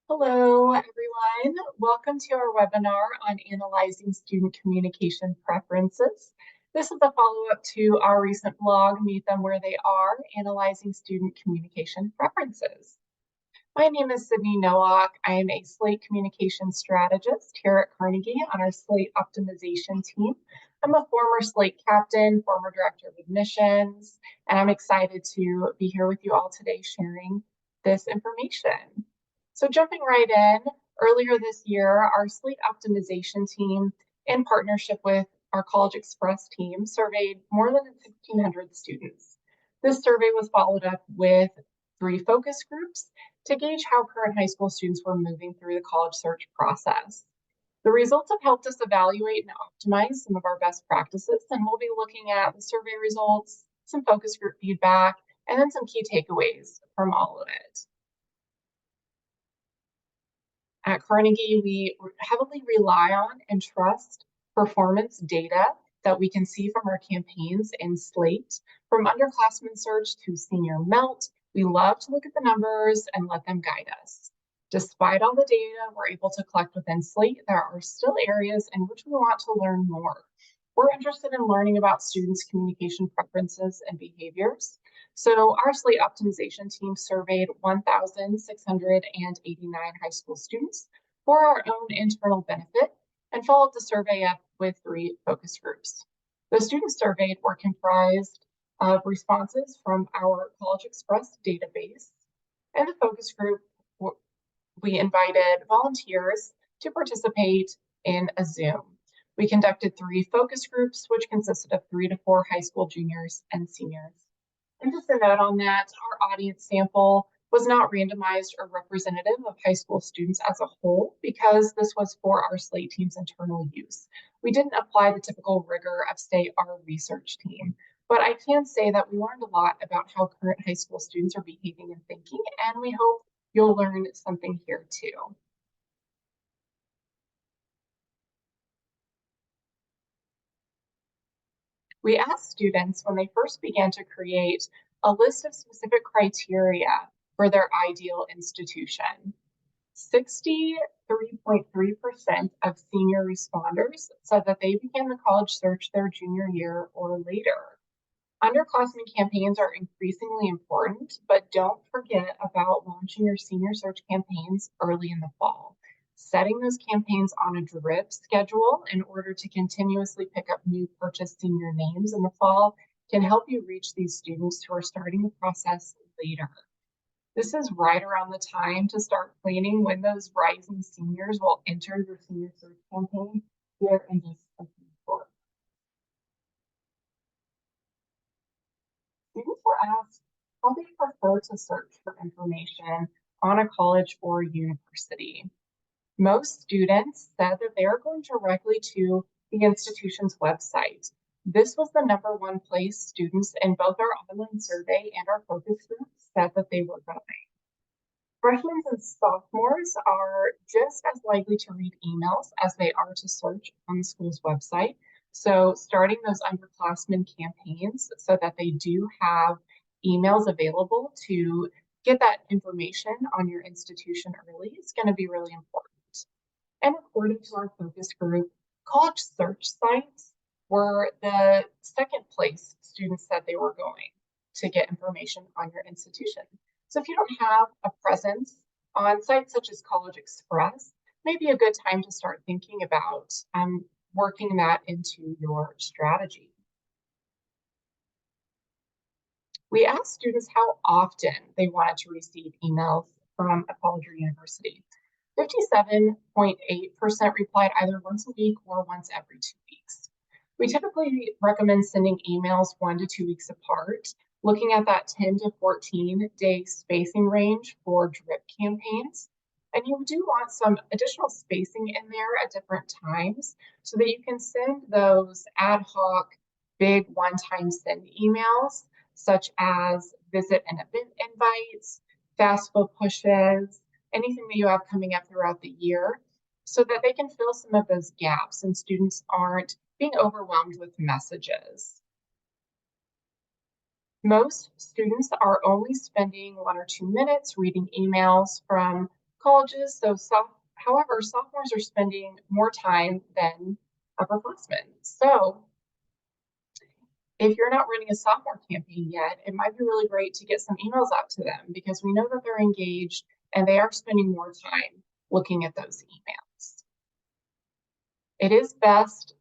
Hello, everyone. Welcome to our webinar on analyzing student communication preferences. This is a follow-up to our recent blog, Meet Them Where They Are, Analyzing Student Communication Preferences. My name is Sydney Nowak. I am a Slate communication strategist here at Carnegie on our Slate optimization team. I'm a former Slate captain, former director of admissions, and I'm excited to be here with you all today sharing this information. So jumping right in, earlier this year, our Slate optimization team, in partnership with our College Express team, surveyed more than 1,600 students. This survey was followed up with 3 focus groups to gauge how current high school students were moving through the college search process. The results have helped us evaluate and optimize some of our best practices, and we'll be looking at the survey results, some focus group feedback, and then some key takeaways from all of it. At Carnegie, we heavily rely on and trust performance data that we can see from our campaigns in Slate. From underclassman search to senior melt, we love to look at the numbers and let them guide us. Despite all the data we're able to collect within Slate, there are still areas in which we want to learn more. We're interested in learning about students' communication preferences and behaviors. So our Slate optimization team surveyed 1,689 high school students for our own internal benefit and followed the survey up with 3 focus groups. The students surveyed were comprised of responses from our College Express database, and the focus group, we invited volunteers to participate in a Zoom. We conducted 3 focus groups, which consisted of 3 to 4 high school juniors and seniors. And just a note on that, our audience sample was not randomized or representative of high school students as a whole because this was for our Slate team's internal use. We didn't apply the typical rigor of, say, our research team, but I can say that we learned a lot about how current high school students are behaving and thinking, and we hope you'll learn something here too. We asked students when they first began to create a list of specific criteria for their ideal institution. 63.3% of senior responders said that they began the college search their junior year or later. Underclassmen campaigns are increasingly important, but don't forget about launching your senior search campaigns early in the fall. Setting those campaigns on a drip schedule in order to continuously pick up new purchase senior names in the fall can help you reach these students who are starting the process later. This is right around the time to start planning when those rising seniors will enter your senior search campaign here in just a few short. Students were asked how they prefer to search for information on a college or university. Most students said that they are going directly to the institution's website. This was the #1 place students in both our online survey and our focus groups said that they were going. Freshmen and sophomores are just as likely to read emails as they are to search on the school's website. So starting those underclassmen campaigns so that they do have emails available to get that information on your institution early is going to be really important. And according to our focus group, college search sites were the second place students said they were going to get information on your institution. So if you don't have a presence on sites such as College Express, maybe a good time to start thinking about working that into your strategy. We asked students how often they wanted to receive emails from a college or university. 57.8% replied either once a week or once every 2 weeks. We typically recommend sending emails 1 to 2 weeks apart, looking at that 10 to 14 day spacing range for drip campaigns. And you do want some additional spacing in there at different times so that you can send those ad hoc, big one-time send emails, such as visit and event invites, FAFSA pushes, anything that you have coming up throughout the year, so that they can fill some of those gaps and students aren't being overwhelmed with messages. Most students are only spending 1 or 2 minutes reading emails from colleges. However, sophomores are spending more time than upperclassmen. So if you're not running a sophomore campaign yet, it might be really great to get some emails out to them because we know that they're engaged and they are spending more time looking at those emails. It is best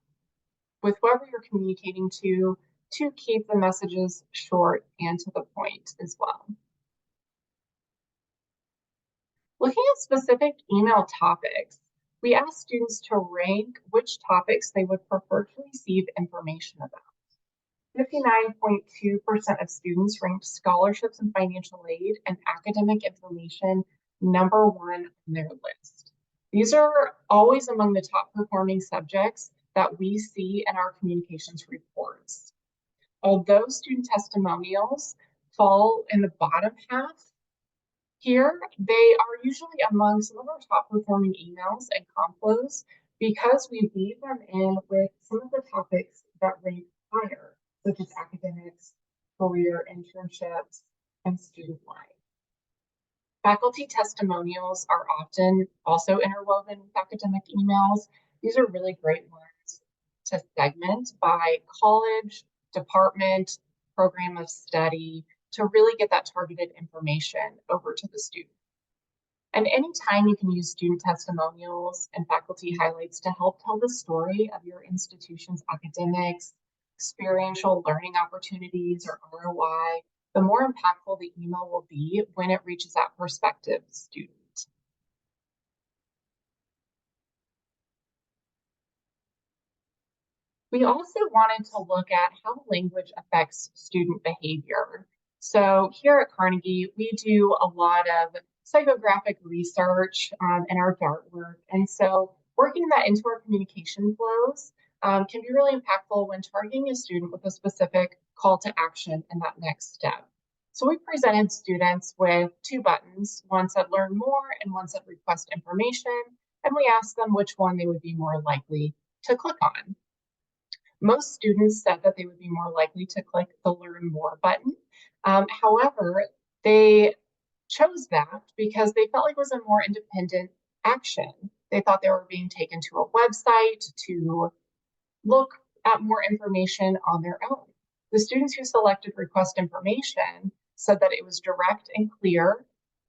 with whoever you're communicating to keep the messages short and to the point as well. Looking at specific email topics, we ask students to rank which topics they would prefer to receive information about. 59.2% of students ranked scholarships and financial aid and academic information number one on their list. These are always among the top performing subjects that we see in our communications reports. Although student testimonials fall in the bottom half here, they are usually among some of our top performing emails and complos because we weave them in with some of the topics that rank higher, such as academics, career internships, and student life. Faculty testimonials are often also interwoven with academic emails. These are really great ones to segment by college, department, program of study to really get that targeted information over to the student. And anytime you can use student testimonials and faculty highlights to help tell the story of your institution's academics, experiential learning opportunities, or ROI, the more impactful the email will be when it reaches that prospective student. We also wanted to look at how language affects student behavior. So here at Carnegie, we do a lot of psychographic research in our DART work. And so working that into our communication flows can be really impactful when targeting a student with a specific call to action and that next step. So we presented students with two buttons. One said learn more and one said request information. And we asked them which one they would be more likely to click on. Most students said that they would be more likely to click the learn more button. However, they chose that because they felt like it was a more independent action. They thought they were being taken to a website to look at more information on their own. The students who selected request information said that it was direct and clear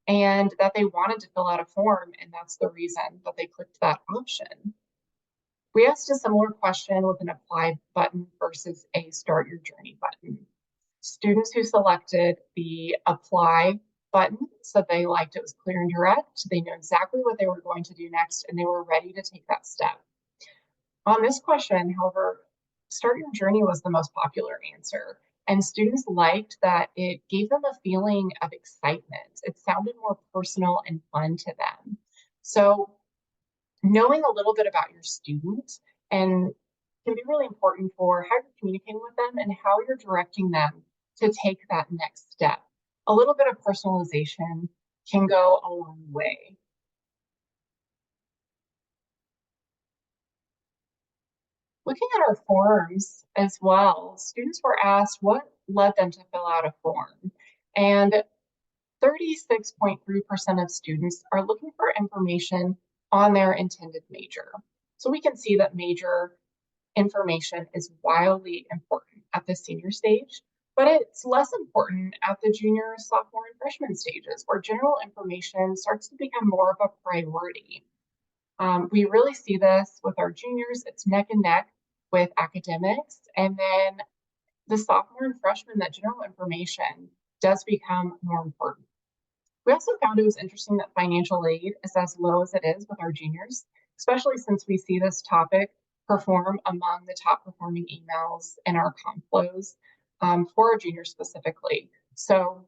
and that they wanted to fill out a form, and that's the reason that they clicked that option. We asked a similar question with an apply button versus a start your journey button. Students who selected the apply button said they liked it was clear and direct. They knew exactly what they were going to do next and they were ready to take that step. On this question, however, start your journey was the most popular answer. And students liked that it gave them a feeling of excitement. It sounded more personal and fun to them. So knowing a little bit about your student and can be really important for how you're communicating with them and how you're directing them to take that next step. A little bit of personalization can go a long way. Looking at our forms as well, students were asked what led them to fill out a form. And 36.3% of students are looking for information on their intended major. So we can see that major information is wildly important at the senior stage, but it's less important at the junior, sophomore, and freshman stages where general information starts to become more of a priority. We really see this with our juniors. It's neck and neck with academics. And then the sophomore and freshman, that general information does become more important. We also found it was interesting that financial aid is as low as it is with our juniors, especially since we see this topic perform among the top performing emails in our comp flows for our juniors specifically. So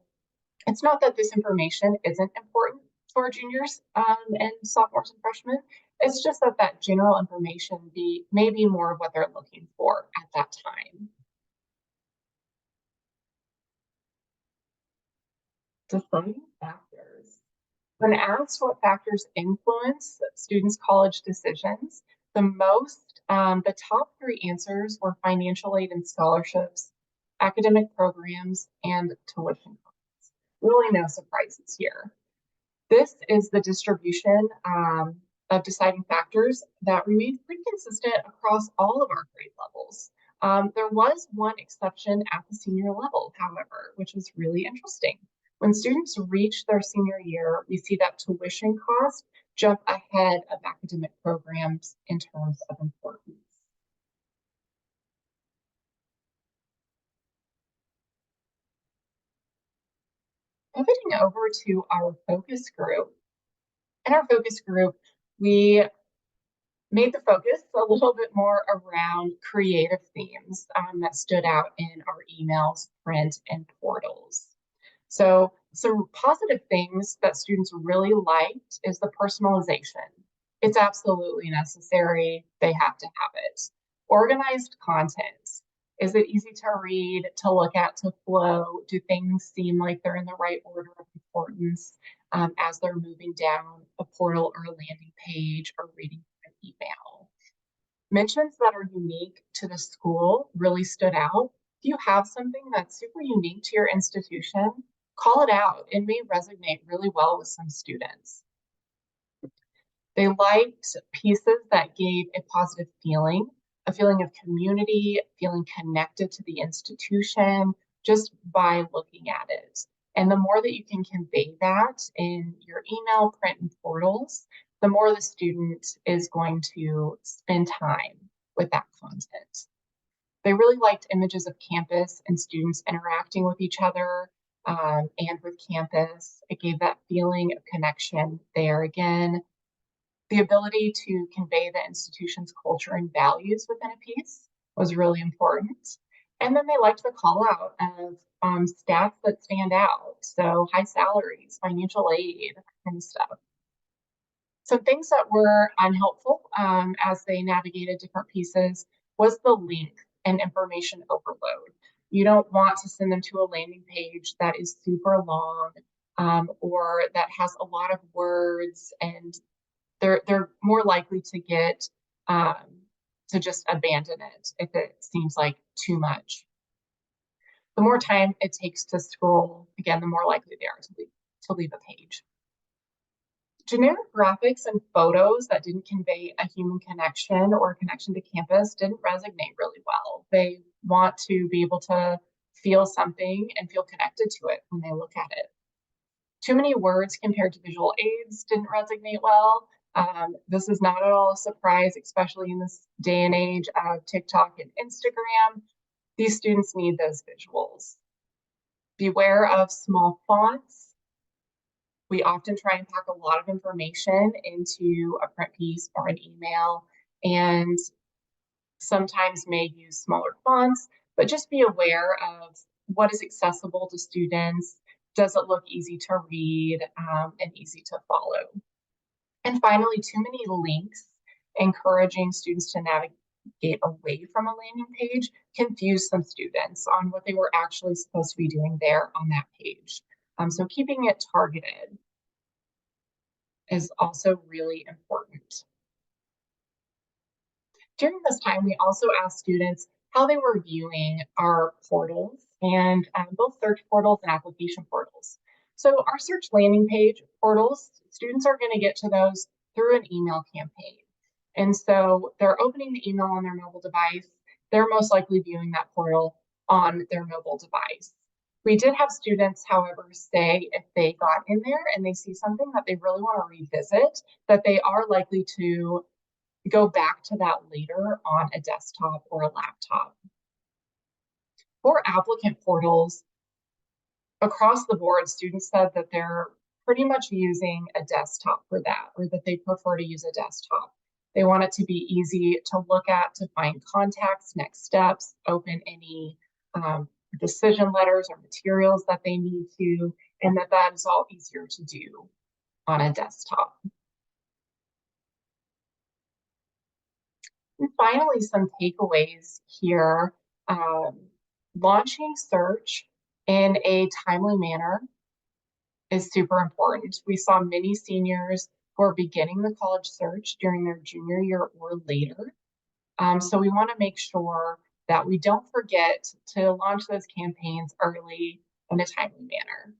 it's not that this information isn't important for our juniors and sophomores and freshmen. It's just that that general information may be more of what they're looking for at that time. Defining factors. When asked what factors influence students' college decisions, the top three answers were financial aid and scholarships, academic programs, and tuition costs. Really no surprises here. This is the distribution of deciding factors that remains pretty consistent across all of our grade levels. There was one exception at the senior level, however, which was really interesting. When students reach their senior year, we see that tuition costs jump ahead of academic programs in terms of importance. Pivoting over to our focus group. In our focus group, we made the focus a little bit more around creative themes that stood out in our emails, print, and portals. So some positive things that students really liked is the personalization. It's absolutely necessary. They have to have it. Organized content. Is it easy to read, to look at, to flow? Do things seem like they're in the right order of importance as they're moving down a portal or a landing page or reading an email? Mentions that are unique to the school really stood out. If you have something that's super unique to your institution, call it out. It may resonate really well with some students. They liked pieces that gave a positive feeling, a feeling of community, feeling connected to the institution just by looking at it. And the more that you can convey that in your email, print, and portals, the more the student is going to spend time with that content. They really liked images of campus and students interacting with each other and with campus. It gave that feeling of connection there again. The ability to convey the institution's culture and values within a piece was really important. And then they liked the call out of stats that stand out. So high salaries, financial aid, that kind of stuff. Some things that were unhelpful as they navigated different pieces was the length and information overload. You don't want to send them to a landing page that is super long or that has a lot of words, and they're more likely to get to just abandon it if it seems like too much. The more time it takes to scroll, again, the more likely they are to leave a page. Generic graphics and photos that didn't convey a human connection or a connection to campus didn't resonate really well. They want to be able to feel something and feel connected to it when they look at it. Too many words compared to visual aids didn't resonate well. This is not at all a surprise, especially in this day and age of TikTok and Instagram. These students need those visuals. Beware of small fonts. We often try and pack a lot of information into a print piece or an email, and sometimes may use smaller fonts, but just be aware of what is accessible to students. Does it look easy to read and easy to follow? And finally, too many links encouraging students to navigate away from a landing page confused some students on what they were actually supposed to be doing there on that page. So keeping it targeted is also really important. During this time, we also asked students how they were viewing our portals and both search portals and application portals. So our search landing page portals, students are going to get to those through an email campaign. And so they're opening the email on their mobile device. They're most likely viewing that portal on their mobile device. We did have students, however, say if they got in there and they see something that they really want to revisit, that they are likely to go back to that later on a desktop or a laptop. For applicant portals, across the board, students said that they're pretty much using a desktop for that, or that they prefer to use a desktop. They want it to be easy to look at, to find contacts, next steps, open any decision letters or materials that they need to, and that is all easier to do on a desktop. And finally, some takeaways here. Launching search in a timely manner is super important. We saw many seniors who are beginning the college search during their junior year or later. So we want to make sure that we don't forget to launch those campaigns early in a timely manner.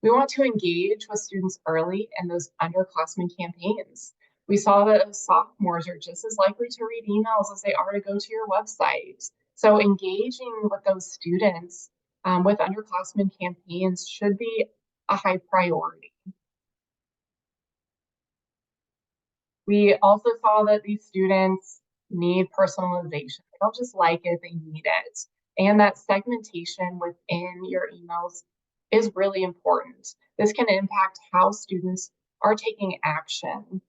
We want to engage with students early in those underclassmen campaigns. We saw that sophomores are just as likely to read emails as they are to go to your website. So engaging with those students with underclassmen campaigns should be a high priority. We also saw that these students need personalization. They don't just like it, they need it. And that segmentation within your emails is really important. This can impact how students are taking action.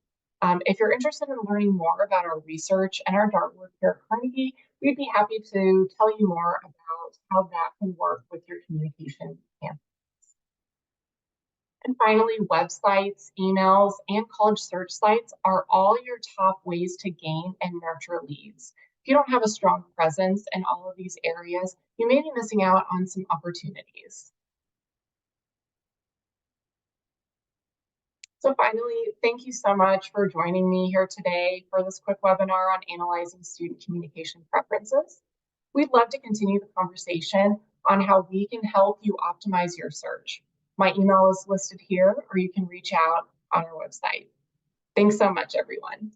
If you're interested in learning more about our research and our DART work here at Carnegie, we'd be happy to tell you more about how that can work with your communication campaign. And finally, websites, emails, and college search sites are all your top ways to gain and nurture leads. If you don't have a strong presence in all of these areas, you may be missing out on some opportunities. So finally, thank you so much for joining me here today for this quick webinar on analyzing student communication preferences. We'd love to continue the conversation on how we can help you optimize your search. My email is listed here, or you can reach out on our website. Thanks so much, everyone.